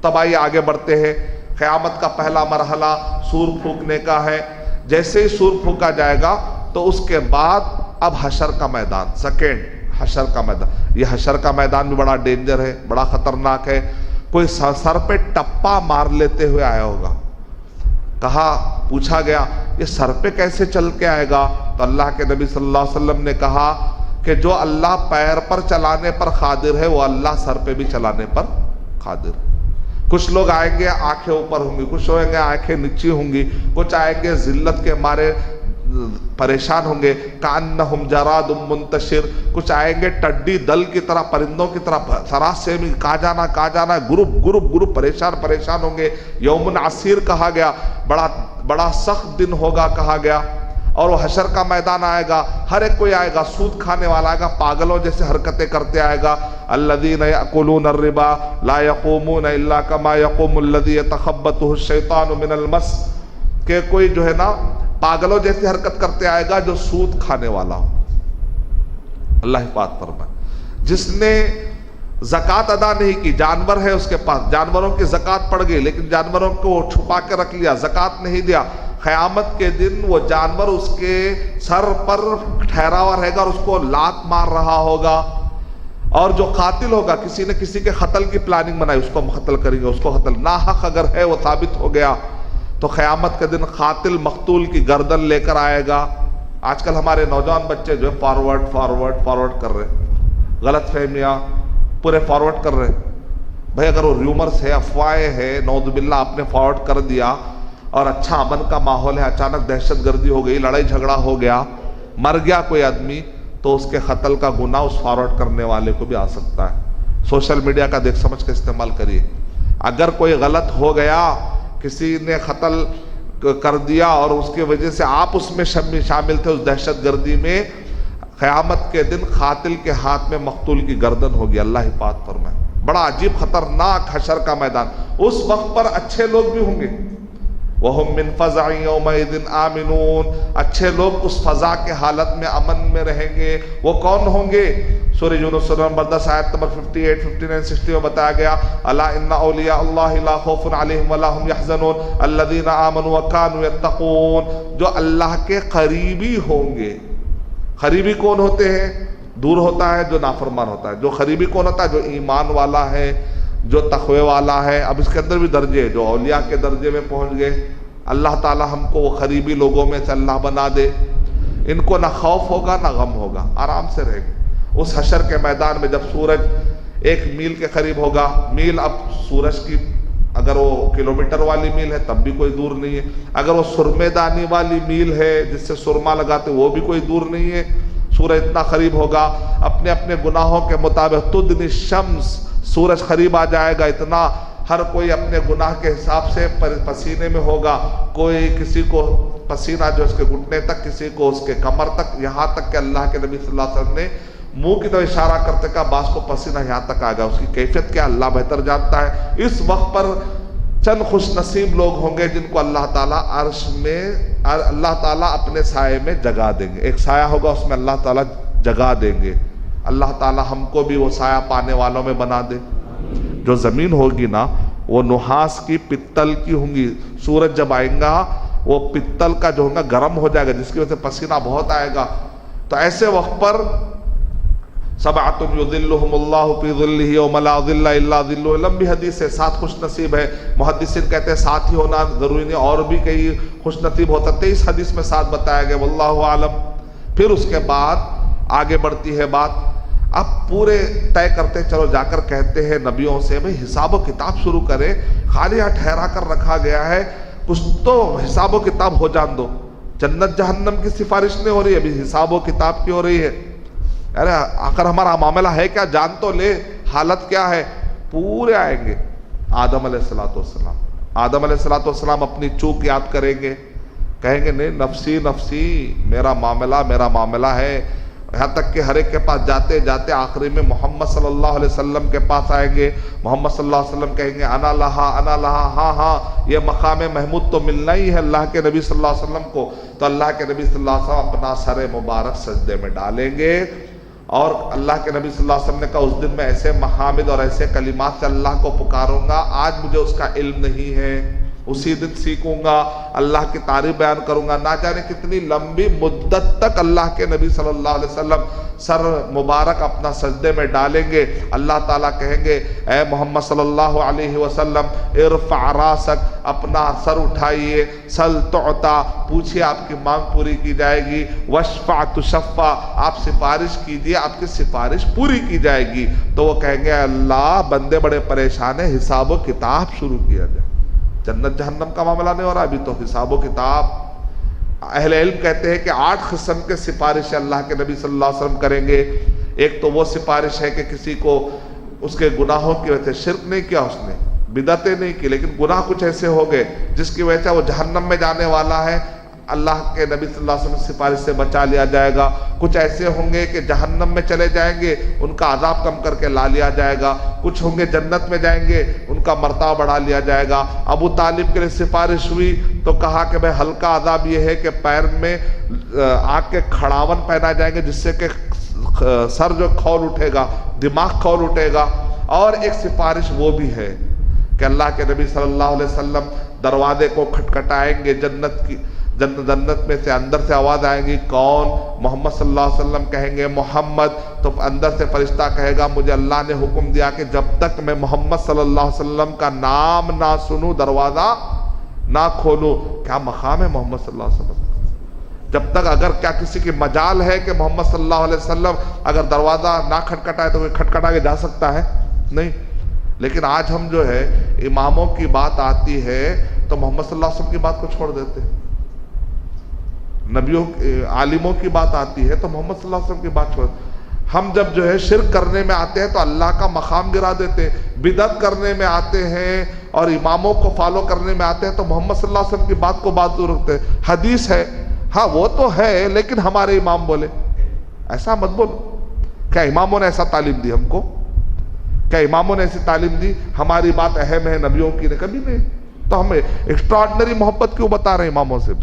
تب آئیے آگے بڑھتے ہیں. قیامت کا پہلا مرحلہ سور پھونکنے کا ہے. جیسے ہی سور پھونکا جائے گا تو اس کے بعد اب حشر کا میدان. سیکنڈ حشر کا میدان. یہ حشر کا میدان بھی بڑا ڈینجر ہے, بڑا خطرناک ہے. کوئی سر پہ ٹپا مار لیتے ہوئے آیا ہوگا. پوچھا گیا یہ سر پہ کیسے چل کے آئے گا؟ تو اللہ کے نبی صلی اللہ علیہ وسلم نے کہا کہ جو اللہ پیر پر چلانے پر قادر ہے وہ اللہ سر پہ بھی چلانے پر قادر. کچھ لوگ آئیں گے آنکھیں اوپر ہوں گی, کچھ آئیں گے آنکھیں نیچی ہوں گی, کچھ آئیں گے ذلت کے مارے پریشان ہوں گے, کانہم جراد منتشر, کچھ آئیں گے ٹڈی دل کی طرح, پرندوں کی طرح سراس سے بھی کہاں جانا گروپ پریشان ہوں گے. یوم عسیر کہا گیا, بڑا سخت دن ہوگا کہا گیا. اور وہ حشر کا میدان آئے گا, ہر ایک کوئی آئے گا, سود کھانے والا آئے گا, پاگلوں جیسے حرکتیں کرتے آئے گا. الذین یأکلون الربا لا یقومون الا کما یقوم الذی یتخبطہ الشیطان من المس, کہ کوئی جو ہے نا پاگلوں جیسی حرکت کرتے آئے گا جو سود کھانے والا ہو. اللہ حفاظت فرمائے. جس نے زکوٰۃ ادا نہیں کی, جانور ہے اس کے پاس, جانوروں کی زکوٰۃ پڑ گئی لیکن جانوروں کو چھپا کے رکھ لیا, زکوٰۃ نہیں دیا, قیامت کے دن وہ جانور اس کے سر پر ٹھہرا ہوا رہے گا اور اس کو لات مار رہا ہوگا. اور جو قاتل ہوگا, کسی نے کسی کے قتل کی پلاننگ بنائی, اس کو قتل کریں گے, اس کو قتل ناحق اگر ہے وہ ثابت ہو گیا تو قیامت کے دن قاتل مقتول کی گردن لے کر آئے گا. آج کل ہمارے نوجوان بچے جو ہے فارورڈ کر رہے, غلط فہمیاں پورے فارورڈ کر رہے. بھائی اگر وہ ریومرز ہے, افواہیں ہے, نعوذ باللہ آپ نے فارورڈ کر دیا اور اچھا امن کا ماحول ہے, اچانک دہشت گردی ہو گئی, لڑائی جھگڑا ہو گیا, مر گیا کوئی آدمی, تو اس کے قتل کا گناہ اس فارورڈ کرنے والے کو بھی آ سکتا ہے. سوشل میڈیا کا دیکھ سمجھ کے استعمال کریے. اگر کوئی غلط ہو گیا, کسی نے قتل کر دیا اور اس کی وجہ سے آپ اس میں شامل تھے اس دہشت گردی میں, قیامت کے دن قاتل کے ہاتھ میں مقتول کی گردن ہوگی. اللہ حفاظت فرمائے. بڑا عجیب خطرناک حشر کا میدان. اس وقت پر اچھے لوگ بھی ہوں گے. وَهُمْ مِنْ فَزَعٍ يَوْمَئِذٍ آمِنُونَ, اچھے لوگ اس فضا کے حالت میں امن میں رہیں گے. وہ کون ہوں گے؟ سورہ یونس سورہ نمبر 10 آیت نمبر 58, 59, 60 میں بتایا گیا, الا ان اولیاء اللہ لا خوف علیہم ولا هم يحزنون الذین آمنوا وکانوا یتقون. جو اللہ کے قریبی ہوں گے. قریبی کون ہوتے ہیں؟ دور ہوتا ہے جو نافرمان ہوتا ہے. جو قریبی کون ہوتا ہے؟ جو ایمان والا ہے, جو تقوی والا ہے. اب اس کے اندر بھی درجے, جو اولیاء کے درجے میں پہنچ گئے, اللہ تعالی ہم کو وہ قریبی لوگوں میں سے اللہ بنا دے. ان کو نہ خوف ہوگا نہ غم ہوگا, آرام سے رہیں گے. اس حشر کے میدان میں جب سورج 1 میل کے قریب ہوگا, میل اب سورج کی اگر وہ کلومیٹر والی میل ہے تب بھی کوئی دور نہیں ہے, اگر وہ سرمے دانی والی میل ہے جس سے سرما لگاتے وہ بھی کوئی دور نہیں ہے. سورج اتنا قریب ہوگا, اپنے اپنے گناہوں کے مطابق تدنی الشمس, سورج قریب آ جائے گا اتنا, ہر کوئی اپنے گناہ کے حساب سے پسینے میں ہوگا. کوئی کسی کو پسینہ جو اس کے گھٹنے تک, کسی کو اس کے کمر تک, یہاں تک کہ اللہ کے نبی صلی اللہ علیہ وسلم نے منہ کی طرف اشارہ کرتے کہا بعض کو پسینہ یہاں تک آ گیا. اس کی کیفیت کیا اللہ بہتر جانتا ہے. اس وقت پر چند خوش نصیب لوگ ہوں گے جن کو اللہ تعالیٰ عرش میں, اللہ تعالیٰ اپنے سائے میں جگا دیں گے. ایک سایہ ہوگا اس میں اللہ تعالیٰ جگا دیں گے. اللہ تعالیٰ ہم کو بھی وہ سایہ پانے والوں میں بنا دے. جو زمین ہوگی نا وہ نحاس کی, پتل کی ہوں گی. سورج جب آئیں گا وہ پتل کا جو ہوگا گرم ہو جائے گا, جس کی وجہ سے پسینہ بہت آئے گا. تو ایسے وقت پر سبعۃ یظلھم اللہ فی ظلہ یوم لا ظل الا ظلہ, لمبی حدیث ہے, 7 خوش نصیب ہے. محدثین کہتے ہیں 7 ہی ہونا ضروری نہیں, اور بھی کئی خوش نصیب ہوتا. 23 حدیث میں 7 بتایا گیا, واللہ عالم. پھر اس کے بعد آگے بڑھتی ہے بات. اب پورے طے کرتے چلو جا کر کہتے ہیں نبیوں سے, بھئی حساب و کتاب شروع کرے, خالی یہاں ٹھہرا کر رکھا گیا ہے, کچھ تو حساب و کتاب ہو جان دو. جنت جہنم کی سفارش نہیں ہو رہی, ابھی حساب و کتاب کی ہو رہی ہے. ارے آخر ہمارا معاملہ ہے کیا, جان تو لے, حالت کیا ہے. پورے آئیں گے. آدم علیہ السلام, آدم علیہ السلام اپنی چوک یاد کریں گے, کہیں گے نہیں نفسی نفسی, میرا معاملہ ہے. یہاں تک کہ ہر ایک کے پاس جاتے جاتے آخری میں محمد صلی اللہ علیہ وسلم کے پاس آئیں گے. محمد صلی اللہ علیہ وسلم کہیں گے انا لہا, ہاں یہ مقام محمود تو ملنا ہی ہے اللہ کے نبی صلی اللہ علیہ وسلم کو. تو اللہ کے نبی صلی اللہ علیہ وسلم اپنا سر مبارک سجدے میں ڈالیں گے اور اللہ کے نبی صلی اللہ علیہ وسلم نے کہا اس دن میں ایسے محامد اور ایسے کلمات سے اللہ کو پکاروں گا، آج مجھے اس کا علم نہیں ہے، اسی دن سیکھوں گا، اللہ کی تعریف بیان کروں گا۔ نہ جانے کتنی لمبی مدت تک اللہ کے نبی صلی اللہ علیہ وسلم سر مبارک اپنا سجدے میں ڈالیں گے، اللہ تعالیٰ کہیں گے اے محمد صلی اللہ علیہ وسلم ارفع راسک، اپنا سر اٹھائیے، سل تعطا، پوچھئے آپ کی مانگ پوری کی جائے گی، واشفع تشفع، آپ سفارش کیجئے آپ کی سفارش پوری کی جائے گی۔ تو وہ کہیں گے اللہ بندے بڑے پریشان ہیں، حساب و کتاب شروع کیا جائے۔ جنت جہنم کا معاملہ نہیں ہو رہا، ابھی تو حساب و کتاب۔ اہل علم کہتے ہیں کہ 8 قسم کے سفارش اللہ کے نبی صلی اللہ علیہ وسلم کریں گے۔ ایک تو وہ سفارش ہے کہ کسی کو اس کے گناہوں کی وجہ سے، شرک نہیں کیا اس نے، بدعتیں نہیں کی، لیکن گناہ کچھ ایسے ہو گئے جس کی وجہ سے وہ جہنم میں جانے والا ہے، اللہ کے نبی صلی اللہ علیہ وسلم سفارش سے بچا لیا جائے گا۔ کچھ ایسے ہوں گے کہ جہنم میں چلے جائیں گے، ان کا عذاب کم کر کے لا لیا جائے گا۔ کچھ ہوں گے جنت میں جائیں گے، ان کا مرتبہ بڑھا لیا جائے گا۔ ابو طالب کے لیے سفارش ہوئی تو کہا کہ بھائی ہلکا عذاب یہ ہے کہ پیر میں آگ کے کھڑاون پہنا جائیں گے، جس سے کہ سر جو کھول اٹھے گا، دماغ کھول اٹھے گا۔ اور ایک سفارش وہ بھی ہے کہ اللہ کے نبی صلی اللہ علیہ وسلم دروازے کو کھٹکھٹائیں گے جنت کی، جنت میں سے اندر سے آواز آئیں گی، کون؟ محمد صلی اللہ علیہ وسلم کہیں گے محمد، تو اندر سے فرشتہ کہے گا مجھے اللہ نے حکم دیا کہ جب تک میں محمد صلی اللہ علیہ وسلم کا نام نہ سنوں دروازہ نہ کھولوں۔ کیا مقام ہے محمد صلی اللہ علیہ وسلم؟ جب تک اگر کیا کسی کی مجال ہے کہ محمد صلی اللہ علیہ وسلم اگر دروازہ نہ کھٹکھٹائے تو کوئی کھٹکھٹا کے جا سکتا ہے؟ نہیں۔ لیکن آج ہم جو ہے اماموں کی بات آتی ہے تو محمد صلی اللہ علیہ وسلم کی بات کو چھوڑ دیتے ہیں، نبیوں عالموں کی بات آتی ہے تو محمد صلی اللہ علیہ وسلم کی بات چھوڑ۔ ہم جب جو ہے شرک کرنے میں آتے ہیں تو اللہ کا مقام گرا دیتے ہیں، بدعت کرنے میں آتے ہیں اور اماموں کو فالو کرنے میں آتے ہیں تو محمد صلی اللہ علیہ وسلم کی بات کو بازو رکھتے ہیں۔ حدیث ہے، ہاں وہ تو ہے، لیکن ہمارے امام بولے، ایسا مت بولو۔ کیا اماموں نے ایسا تعلیم دی ہم کو؟ کیا اماموں نے ایسی تعلیم دی ہماری بات اہم ہے نبیوں کی؟ نے کبھی نہیں۔ تو ہمیں ایکسٹراڈنری محبت کیوں بتا رہے ہیں اماموں سے؟